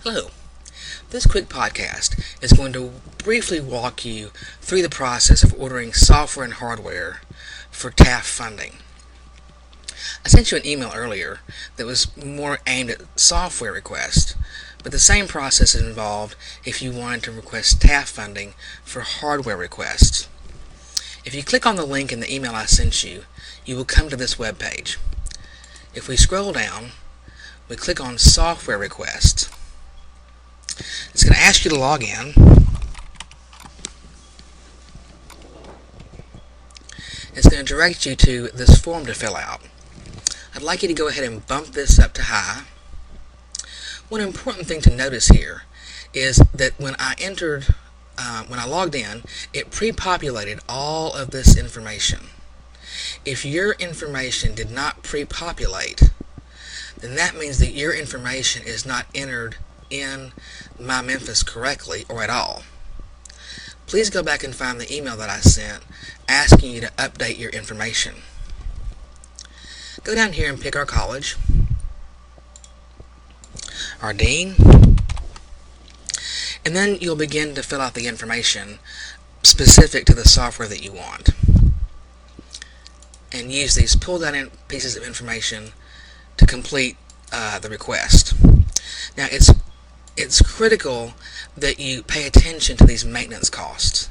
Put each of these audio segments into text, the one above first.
Hello. This quick podcast is going to briefly walk you through the process of ordering software and hardware for TAF funding. I sent you an email earlier that was more aimed at software requests, but the same process is involved if you wanted to request TAF funding for hardware requests. If you click on the link in the email I sent you, you will come to this web page. If we scroll down, we click on software requests. It's going to ask you to log in. It's going to direct you to this form to fill out. I'd like you to go ahead and bump this up to high. One important thing to notice here is that when I logged in, it pre-populated all of this information. If your information did not pre-populate, then that means that your information is not entered in MyMemphis correctly or at all. Please go back and find the email that I sent asking you to update your information. Go down here and pick our college, our dean, and then you'll begin to fill out the information specific to the software that you want. And use these pull-down pieces of information to complete the request. Now, it's critical that you pay attention to these maintenance costs.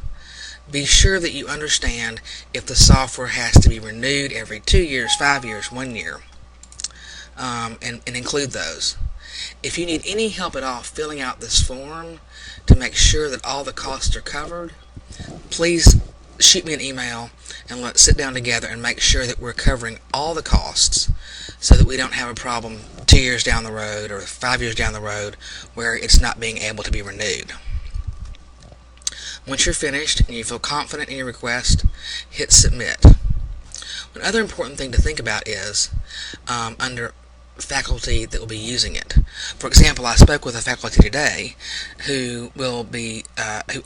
Be sure that you understand if the software has to be renewed every 2 years, 5 years, 1 year, and include those. If you need any help at all filling out this form to make sure that all the costs are covered, please shoot me an email and let's sit down together and make sure that we're covering all the costs so that we don't have a problem 2 years down the road or 5 years down the road where it's not being able to be renewed. Once you're finished and you feel confident in your request, hit submit. One other important thing to think about is under faculty that will be using it. For example, I spoke with a faculty today who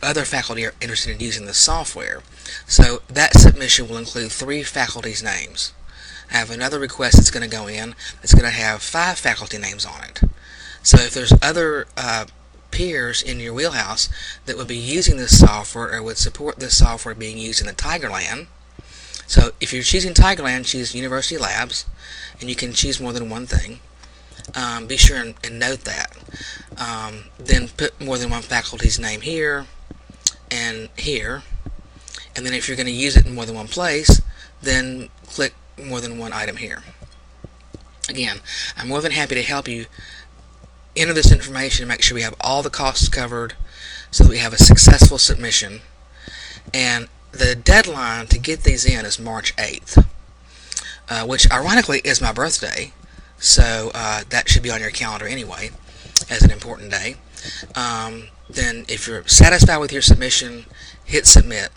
other faculty are interested in using the software. So that submission will include 3 faculty's names. I have another request that's going to go in that's going to have 5 faculty names on it. So if there's other peers in your wheelhouse that would be using this software or would support this software being used in the Tigerland, so if you're choosing Tigerland, choose University Labs, and you can choose more than one thing. Be sure and note that. Then put more than one faculty's name here and here. And then if you're going to use it in more than one place, then click more than one item here. Again, I'm more than happy to help you enter this information and make sure we have all the costs covered so that we have a successful submission. And the deadline to get these in is March 8th, which ironically is my birthday, so that should be on your calendar anyway as an important day. Then if you're satisfied with your submission, hit submit.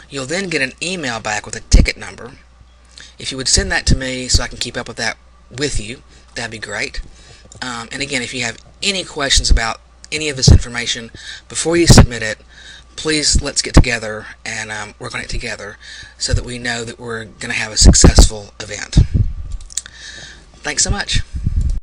You'll then get an email back with a ticket number. If you would send that to me so I can keep up with that with you, that'd be great. And again, if you have any questions about any of this information before you submit it, please let's get together and work on it together so that we know that we're going to have a successful event. Thanks so much.